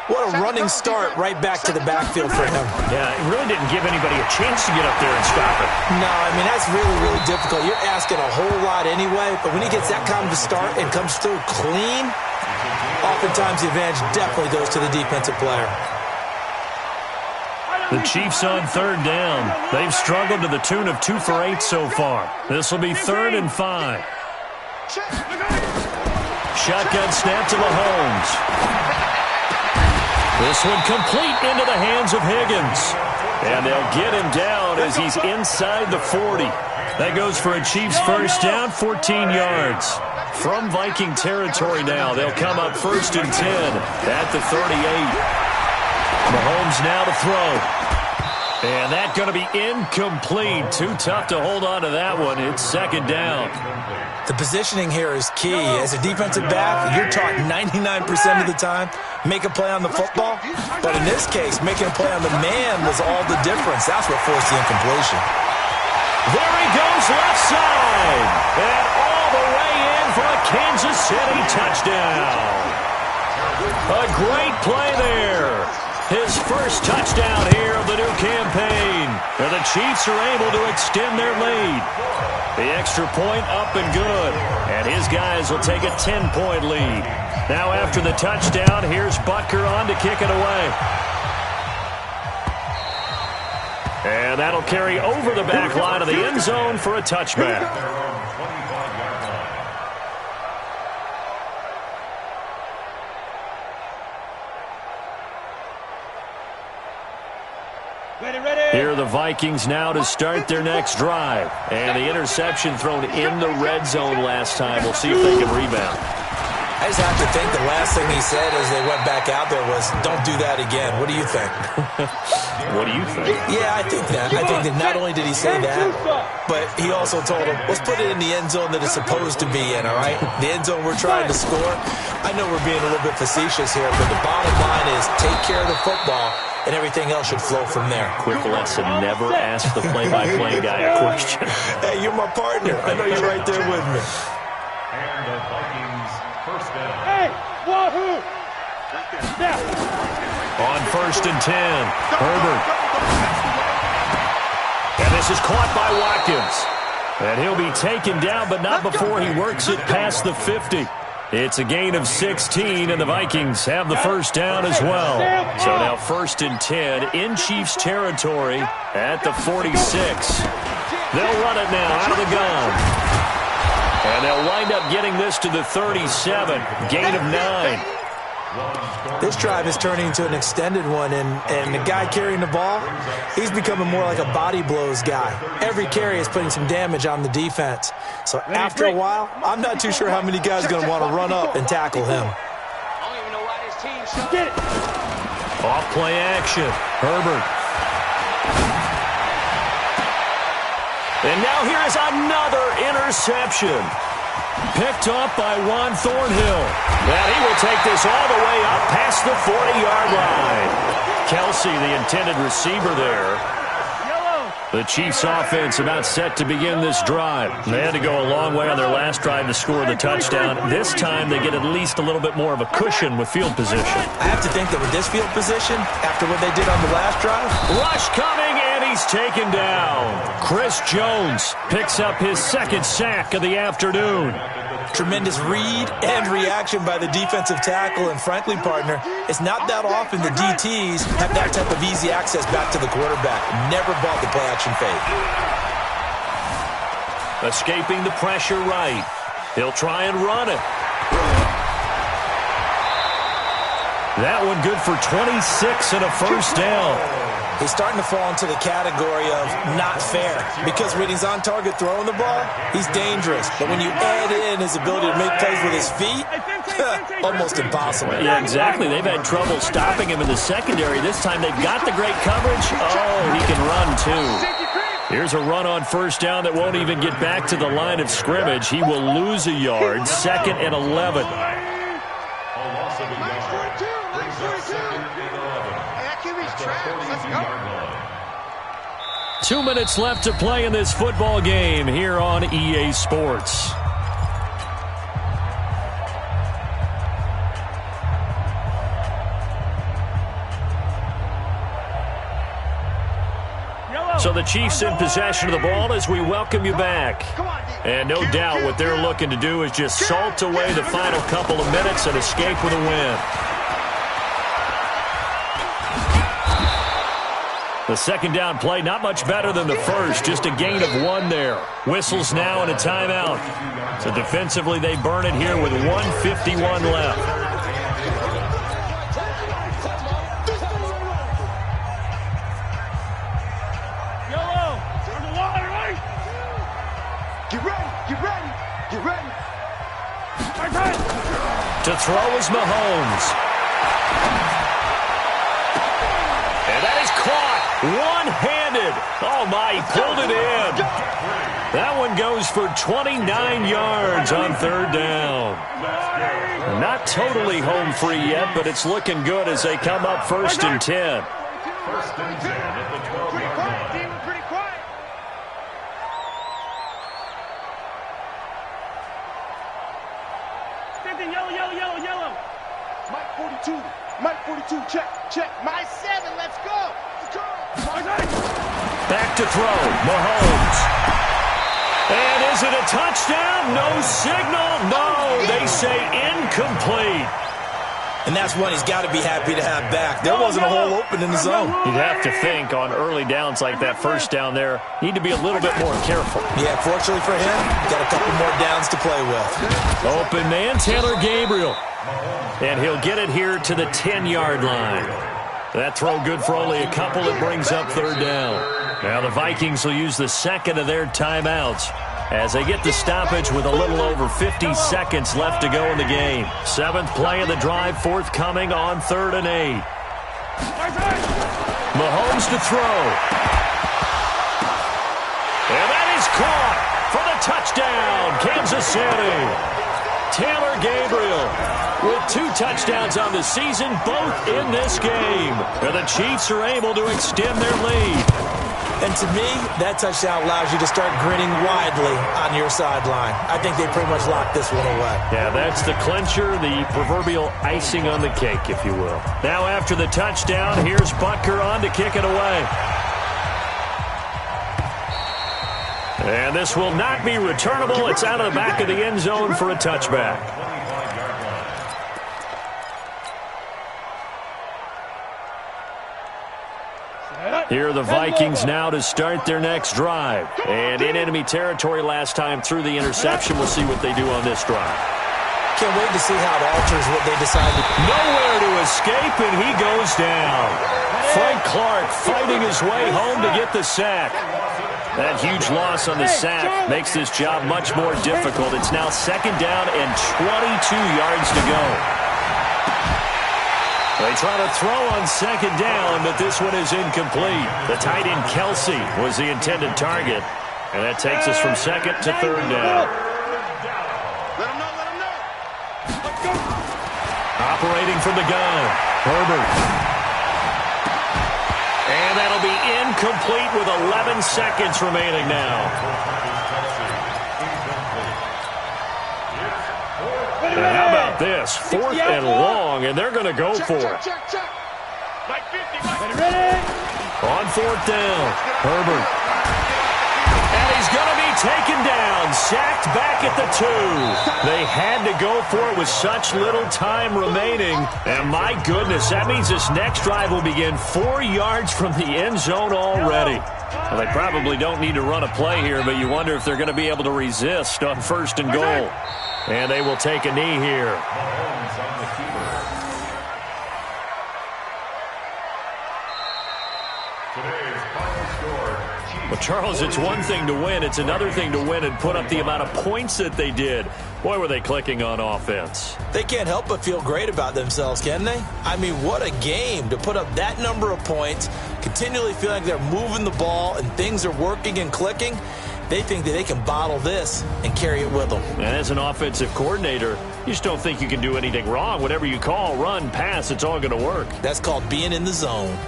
What a running start right back to the backfield for him. Yeah, it really didn't give anybody a chance to get up there and stop it. No, I mean, that's really, really difficult. You're asking a whole lot anyway, but when he gets that kind of a start and comes through clean, oftentimes the advantage definitely goes to the defensive player. The Chiefs on 3rd down. They've struggled to the tune of 2 for 8 so far. This will be 3rd and 5. Shotgun snap to Mahomes. This one complete into the hands of Higgins. And they'll get him down as he's inside the 40. That goes for a Chiefs first down, 14 yards. From Viking territory now, they'll come up 1st and 10 at the 38. Mahomes now to throw. And that's going to be incomplete. Too tough to hold on to that one. It's 2nd down. The positioning here is key. As a defensive back, you're taught 99% of the time, make a play on the football. But in this case, making a play on the man was all the difference. That's what forced the incompletion. There he goes left side. And all the way in for a Kansas City touchdown. A great play there. His first touchdown here of the new campaign. And the Chiefs are able to extend their lead. The extra point up and good. And his guys will take a 10-point lead. Now after the touchdown, here's Butker on to kick it away. And that'll carry over the back line of the end zone for a touchback. Here are the Vikings now to start their next drive. And the interception thrown in the red zone last time. We'll see if they can rebound. I just have to think the last thing he said as they went back out there was, don't do that again. What do you think? What do you think? Yeah, I think that. I think that not only did he say that, but he also told him, let's put it in the end zone that it's supposed to be in, all right? The end zone we're trying to score. I know we're being a little bit facetious here, but the bottom line is take care of the football, and everything else should flow from there. Quick lesson, never ask the play-by-play guy a question. Hey, you're my partner. I know you're right there with me. And the Vikings first down. Hey, wahoo! Now. On 1st and 10, Herbert. And this is caught by Watkins. And he'll be taken down, but not before he works it past the 50. It's a gain of 16, and the Vikings have the first down as well. So now 1st and 10 in Chiefs territory at the 46. They'll run it now out of the gun. And they'll wind up getting this to the 37, gain of 9. This drive is turning into an extended one, and the guy carrying the ball, he's becoming more like a body blows guy. Every carry is putting some damage on the defense. So after a while, I'm not too sure how many guys are going to want to run up and tackle him. Get it. Off play action, Herbert. And now here is another interception. Picked up by Juan Thornhill. And he will take this all the way up past the 40-yard line. Kelsey, the intended receiver there. The Chiefs offense about set to begin this drive. They had to go a long way on their last drive to score the touchdown. This time they get at least a little bit more of a cushion with field position. I have to think that with this field position, after what they did on the last drive. Rush coming, and he's taken down. Chris Jones picks up his second sack of the afternoon. Tremendous read and reaction by the defensive tackle, and frankly, partner, it's not that often the DTs have that type of easy access back to the quarterback. Never bought the play-action fake. Escaping the pressure right. He'll try and run it. That one good for 26 and a first down. He's starting to fall into the category of not fair, because when he's on target throwing the ball, he's dangerous. But when you add in his ability to make plays with his feet, almost impossible. Yeah, exactly. They've had trouble stopping him in the secondary. This time they've got the great coverage. Oh, he can run too. Here's a run on first down that won't even get back to the line of scrimmage. He will lose a yard, 2nd and 11. Loss of a yard. Brings up 2nd and 11. 2 minutes left to play in this football game here on EA Sports. So the Chiefs in possession of the ball as we welcome you back. And no doubt what they're looking to do is just salt away the final couple of minutes and escape with a win. The second down play, not much better than the first, just a gain of 1 there. Whistles now and a timeout. So defensively, they burn it here with 1:51 left. Yellow, turn the water, right? Get ready, get ready, get ready. To throw is Mahomes. And that is caught. One-handed. Oh, my, he pulled it in. That one goes for 29 yards on 3rd down. Not totally home free yet, but it's looking good as they come up 1st and 10. 1st and 10 at the 12-yard line. Pretty quiet. Same yellow, yellow, yellow, yellow. Mike 42. Mike 42, check, check. My 7, let's go. Let's go. Back to throw, Mahomes. And is it a touchdown? No signal. No, they say incomplete. And that's one he's got to be happy to have back. There wasn't a hole open in the zone. You'd have to think on early downs like that first down there, need to be a little bit more careful. Yeah, fortunately for him, got a couple more downs to play with. Open man, Taylor Gabriel. And he'll get it here to the 10-yard line. That throw good for only a couple. It brings up 3rd down. Now the Vikings will use the second of their timeouts. as they get the stoppage with a little over 50 seconds left to go in the game. 7th play of the drive forthcoming on 3rd and 8. Mahomes to throw. And that is caught for the touchdown, Kansas City. Taylor Gabriel with 2 touchdowns on the season, both in this game. And the Chiefs are able to extend their lead. And to me, that touchdown allows you to start grinning widely on your sideline. I think they pretty much locked this one away. Yeah, that's the clincher, the proverbial icing on the cake, if you will. Now after the touchdown, here's Butker on to kick it away. And this will not be returnable. It's out of the back of the end zone for a touchback. Here are the Vikings now to start their next drive. And in enemy territory last time through the interception. We'll see what they do on this drive. Can't wait to see how it alters what they decide to do. Nowhere to escape, and he goes down. Frank Clark fighting his way home to get the sack. That huge loss on the sack makes this job much more difficult. It's now 2nd down and 22 yards to go. They try to throw on 2nd down, but this one is incomplete. The tight end Kelsey was the intended target, and that takes us from 2nd to 3rd down. Let him know. Let's go. Operating from the gun, Herbert. And that'll be incomplete with 11 seconds remaining now. And how about this? 4th and long, and they're going to go for it. Check. Mike 50, ready? On 4th down, Herbert. And he's going to be taken down, sacked back at the 2. They had to go for it with such little time remaining. And my goodness, that means this next drive will begin 4 yards from the end zone already. Well, they probably don't need to run a play here, but you wonder if they're going to be able to resist on 1st and goal. And they will take a knee here. Well, Charles, it's one thing to win. It's another thing to win and put up the amount of points that they did. Boy, were they clicking on offense. They can't help but feel great about themselves, can they? I mean, what a game to put up that number of points, continually feel like they're moving the ball and things are working and clicking. They think that they can bottle this and carry it with them. And as an offensive coordinator, you just don't think you can do anything wrong. Whatever you call, run, pass, it's all going to work. That's called being in the zone.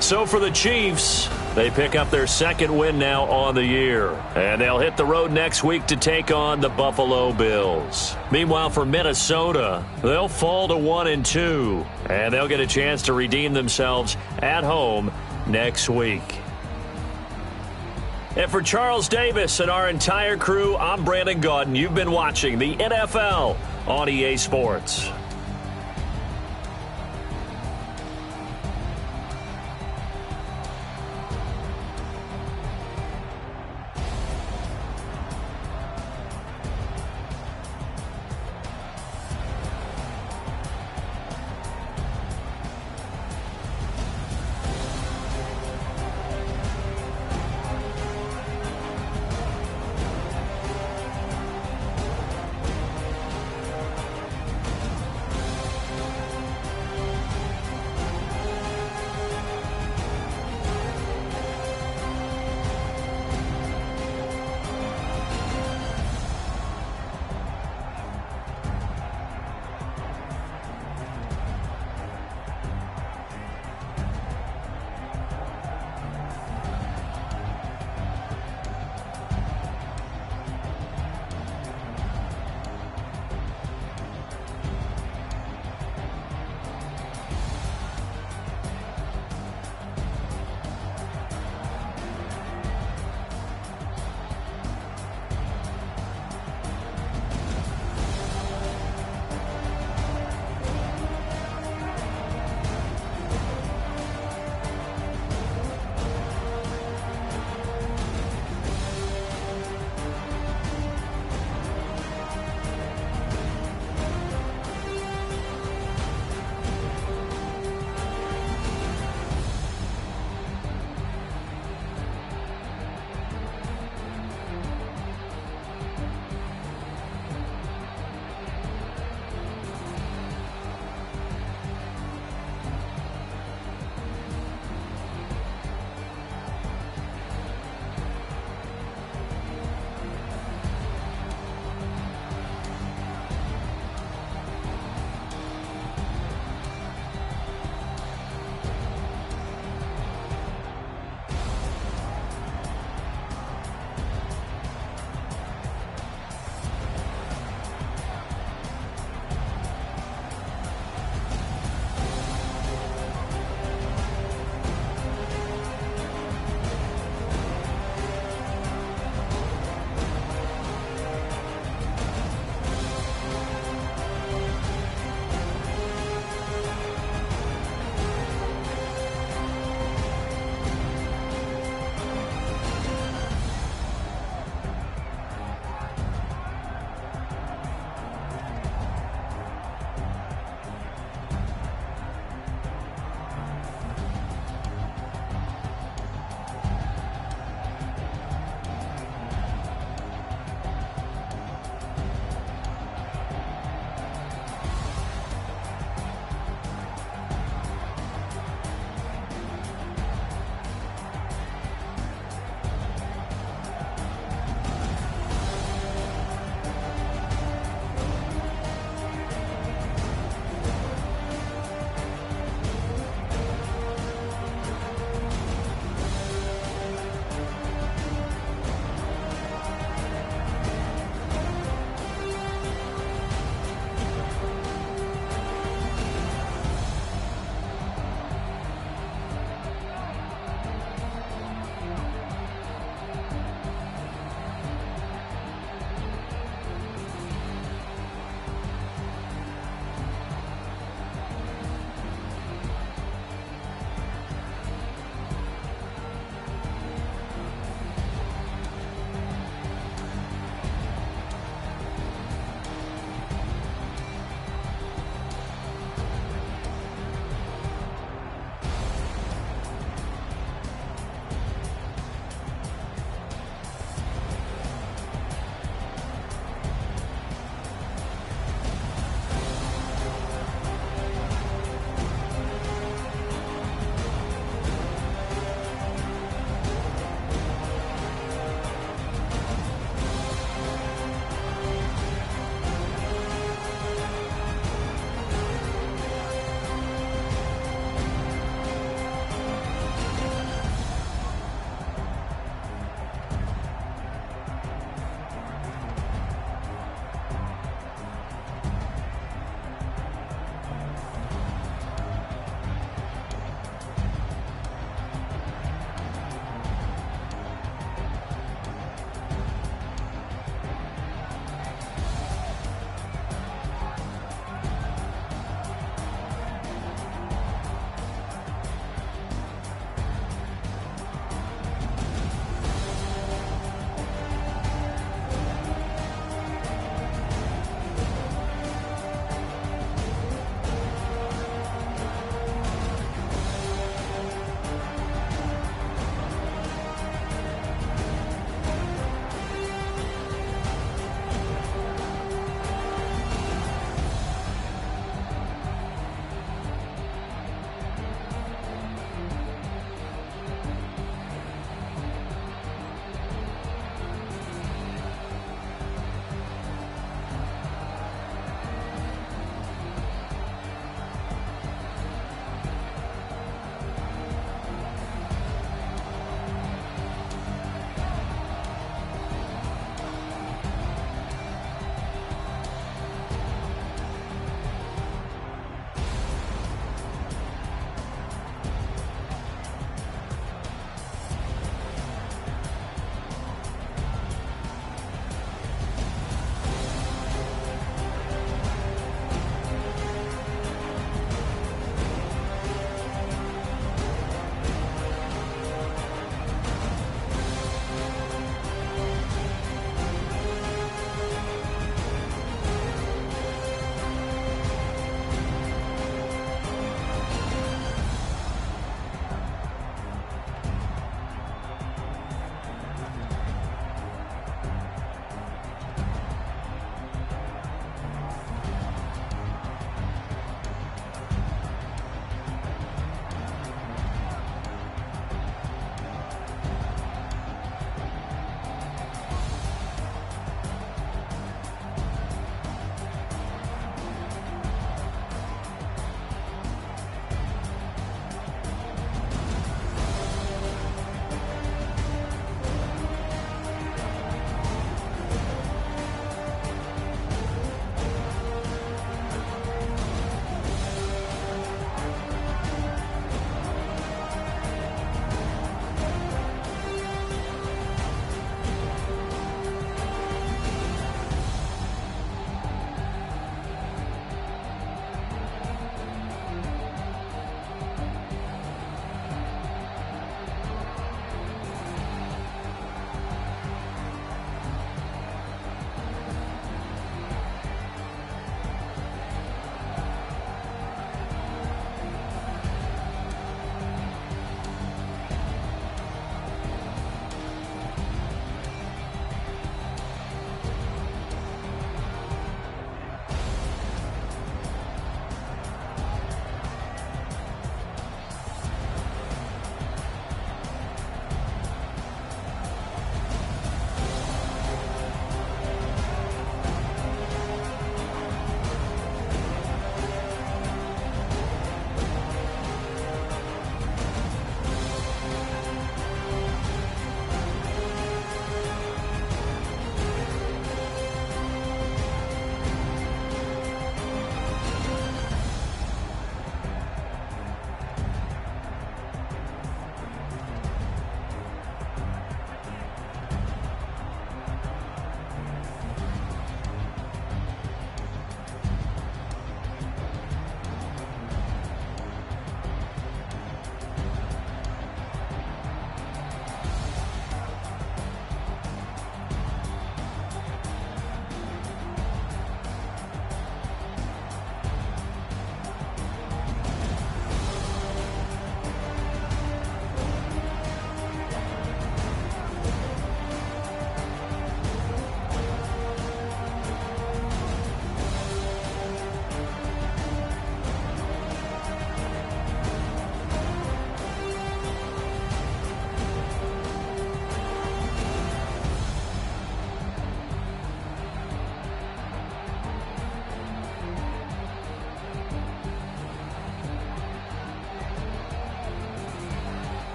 So for the Chiefs, they pick up their 2nd win now on the year. And they'll hit the road next week to take on the Buffalo Bills. Meanwhile, for Minnesota, they'll fall to 1-2. And they'll get a chance to redeem themselves at home next week. And for Charles Davis and our entire crew, I'm Brandon Gaudin. You've been watching the NFL on EA Sports.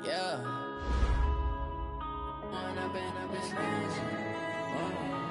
Yeah. One up and up is crazy. Whoa.